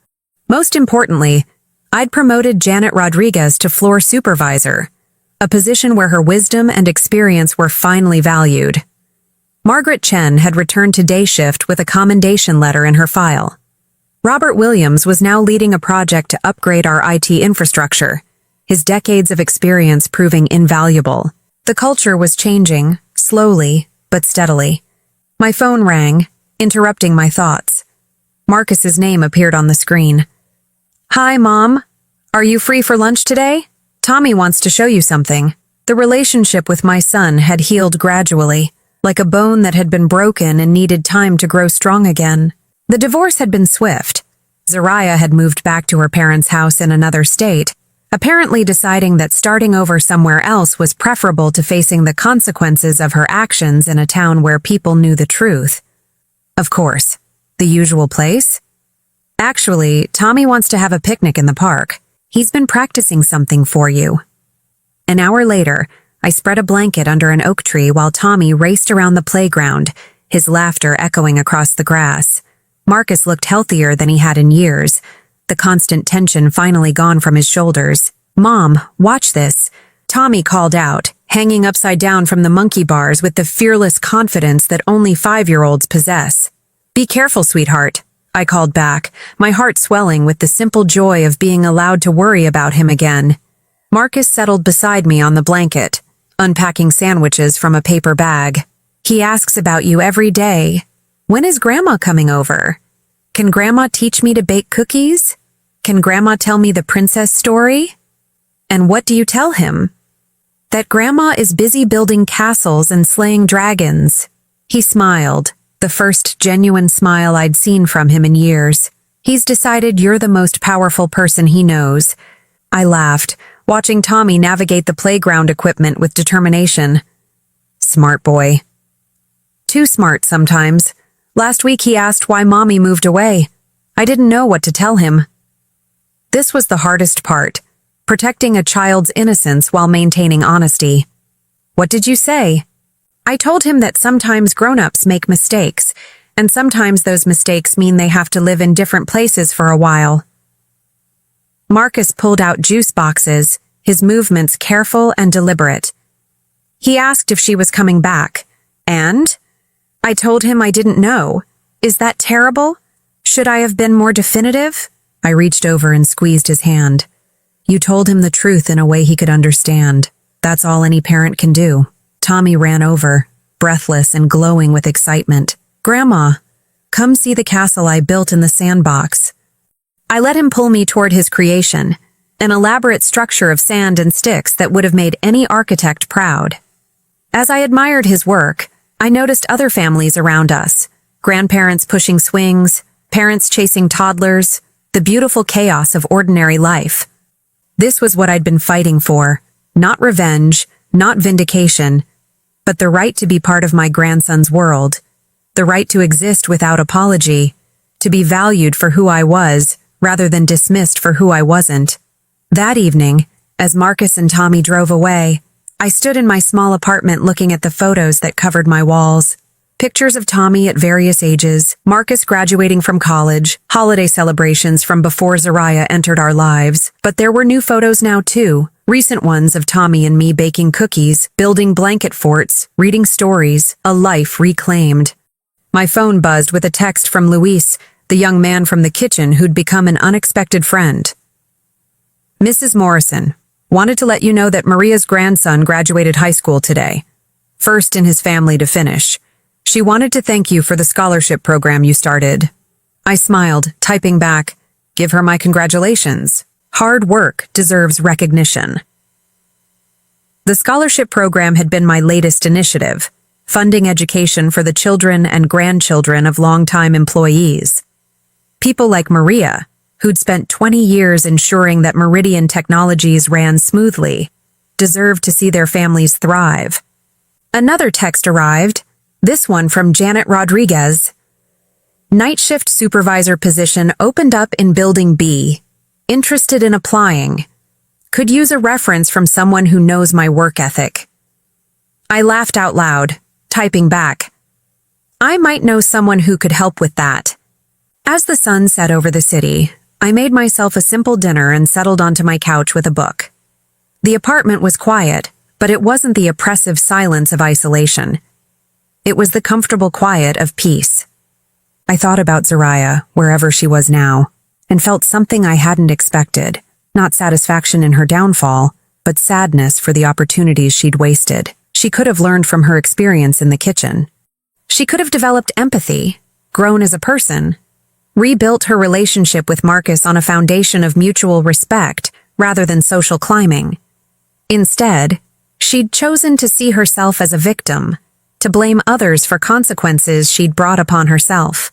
Most importantly, I'd promoted Janet Rodriguez to floor supervisor, a position where her wisdom and experience were finally valued. Margaret Chen had returned to day shift with a commendation letter in her file. Robert Williams was now leading a project to upgrade our IT infrastructure, his decades of experience proving invaluable. The culture was changing, slowly but steadily. My phone rang, interrupting my thoughts. Marcus's name appeared on the screen. "Hi, Mom. Are you free for lunch today? Tommy wants to show you something." The relationship with my son had healed gradually, like a bone that had been broken and needed time to grow strong again. The divorce had been swift. Zariah had moved back to her parents' house in another state, apparently deciding that starting over somewhere else was preferable to facing the consequences of her actions in a town where people knew the truth. Of course, the usual place. "Actually, Tommy wants to have a picnic in the park. He's been practicing something for you." An hour later, I spread a blanket under an oak tree while Tommy raced around the playground, his laughter echoing across the grass. Marcus looked healthier than he had in years, the constant tension finally gone from his shoulders. "Mom, watch this," Tommy called out, hanging upside down from the monkey bars with the fearless confidence that only 5-year-olds possess. "Be careful, sweetheart," I called back, my heart swelling with the simple joy of being allowed to worry about him again. Marcus settled beside me on the blanket, unpacking sandwiches from a paper bag. "He asks about you every day. When is Grandma coming over? Can Grandma teach me to bake cookies? Can Grandma tell me the princess story?" "And what do you tell him?" "That Grandma is busy building castles and slaying dragons." He smiled, the first genuine smile I'd seen from him in years. "He's decided you're the most powerful person he knows." I laughed, watching Tommy navigate the playground equipment with determination. Smart boy. Too smart sometimes. Last week he asked why Mommy moved away. I didn't know what to tell him. This was the hardest part, protecting a child's innocence while maintaining honesty. "What did you say?" I told him that sometimes grown-ups make mistakes, and sometimes those mistakes mean they have to live in different places for a while. Marcus pulled out juice boxes, his movements careful and deliberate. He asked if she was coming back, and I told him I didn't know. Is that terrible? Should I have been more definitive? I reached over and squeezed his hand. You told him the truth in a way he could understand. That's all any parent can do. Tommy ran over, breathless and glowing with excitement. Grandma, come see the castle I built in the sandbox. I let him pull me toward his creation, an elaborate structure of sand and sticks that would have made any architect proud. As I admired his work, I noticed other families around us, grandparents pushing swings, parents chasing toddlers, the beautiful chaos of ordinary life. This was what I'd been fighting for, not revenge, not vindication, but the right to be part of my grandson's world, the right to exist without apology, to be valued for who I was rather than dismissed for who I wasn't. That evening, as Marcus and Tommy drove away, I stood in my small apartment looking at the photos that covered my walls. Pictures of Tommy at various ages, Marcus graduating from college, holiday celebrations from before Zariah entered our lives. But there were new photos now too, recent ones of Tommy and me baking cookies, building blanket forts, reading stories, a life reclaimed. My phone buzzed with a text from Luis, the young man from the kitchen who'd become an unexpected friend. Mrs. Morrison, wanted to let you know that Maria's grandson graduated high school today. First in his family to finish. She wanted to thank you for the scholarship program you started. I smiled, typing back, give her my congratulations. Hard work deserves recognition. The scholarship program had been my latest initiative, funding education for the children and grandchildren of longtime employees. People like Maria, who'd spent 20 years ensuring that Meridian Technologies ran smoothly, deserved to see their families thrive. Another text arrived, this one from Janet Rodriguez. Night shift supervisor position opened up in Building B. Interested in applying. Could use a reference from someone who knows my work ethic. I laughed out loud, typing back. I might know someone who could help with that. As the sun set over the city, I made myself a simple dinner and settled onto my couch with a book. The apartment was quiet, but it wasn't the oppressive silence of isolation. It was the comfortable quiet of peace. I thought about Zariah, wherever she was now, and felt something I hadn't expected, not satisfaction in her downfall, but sadness for the opportunities she'd wasted. She could have learned from her experience in the kitchen. She could have developed empathy, grown as a person, rebuilt her relationship with Marcus on a foundation of mutual respect rather than social climbing. Instead, she'd chosen to see herself as a victim, to blame others for consequences she'd brought upon herself.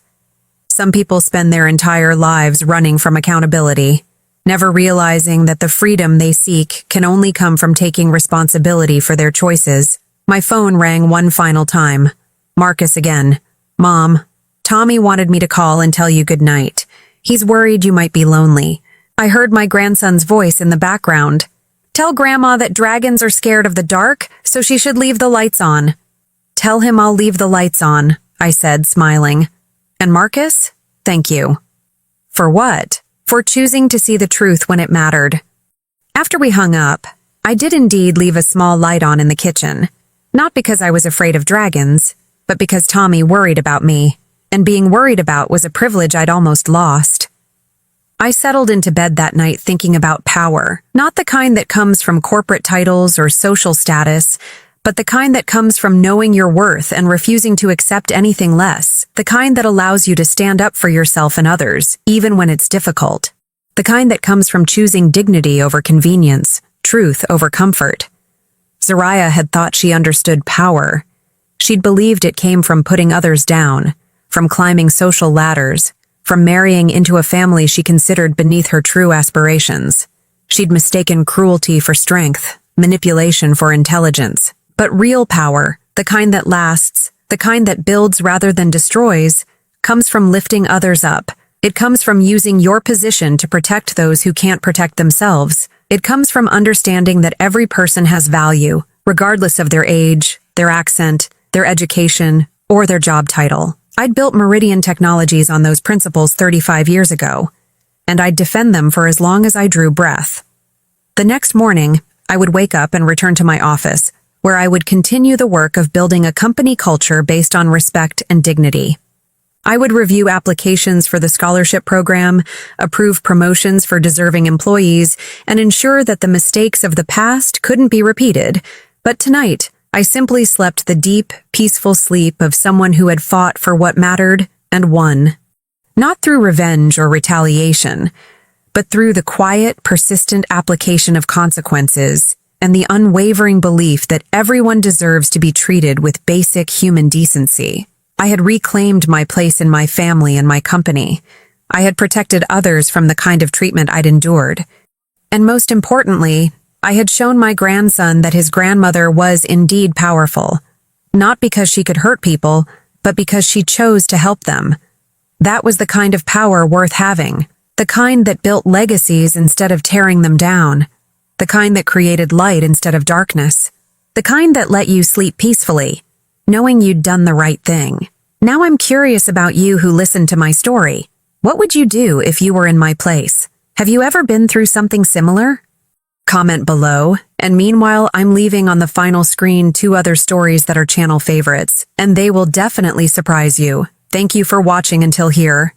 Some people spend their entire lives running from accountability, never realizing that the freedom they seek can only come from taking responsibility for their choices. My phone rang one final time. Marcus again. Mom, Tommy wanted me to call and tell you good night. He's worried you might be lonely. I heard my grandson's voice in the background. Tell Grandma that dragons are scared of the dark, so she should leave the lights on. Tell him I'll leave the lights on, I said, smiling. And Marcus, thank you. For what? For choosing to see the truth when it mattered. After we hung up, I did indeed leave a small light on in the kitchen. Not because I was afraid of dragons, but because Tommy worried about me. And being worried about was a privilege I'd almost lost. I settled into bed that night thinking about power, not the kind that comes from corporate titles or social status, but the kind that comes from knowing your worth and refusing to accept anything less, the kind that allows you to stand up for yourself and others, even when it's difficult, the kind that comes from choosing dignity over convenience, truth over comfort. Zariah had thought she understood power. She'd believed it came from putting others down, from climbing social ladders, from marrying into a family she considered beneath her true aspirations. She'd mistaken cruelty for strength, manipulation for intelligence. But real power, the kind that lasts, the kind that builds rather than destroys, comes from lifting others up. It comes from using your position to protect those who can't protect themselves. It comes from understanding that every person has value, regardless of their age, their accent, their education, or their job title. I'd built Meridian Technologies on those principles 35 years ago, and I'd defend them for as long as I drew breath. The next morning, I would wake up and return to my office, where I would continue the work of building a company culture based on respect and dignity. I would review applications for the scholarship program, approve promotions for deserving employees, and ensure that the mistakes of the past couldn't be repeated. But tonight, I simply slept the deep, peaceful sleep of someone who had fought for what mattered and won. Not through revenge or retaliation, but through the quiet, persistent application of consequences and the unwavering belief that everyone deserves to be treated with basic human decency. I had reclaimed my place in my family and my company. I had protected others from the kind of treatment I'd endured. And most importantly, I had shown my grandson that his grandmother was indeed powerful, not because she could hurt people, but because she chose to help them. That was the kind of power worth having, The kind that built legacies instead of tearing them down. The kind that created light instead of darkness. The kind that let you sleep peacefully, knowing you'd done the right thing. Now I'm curious about you who listened to my story. What would you do if you were in my place? Have you ever been through something similar? Comment below, and meanwhile I'm leaving on the final screen 2 other stories that are channel favorites, and they will definitely surprise you. Thank you for watching until here.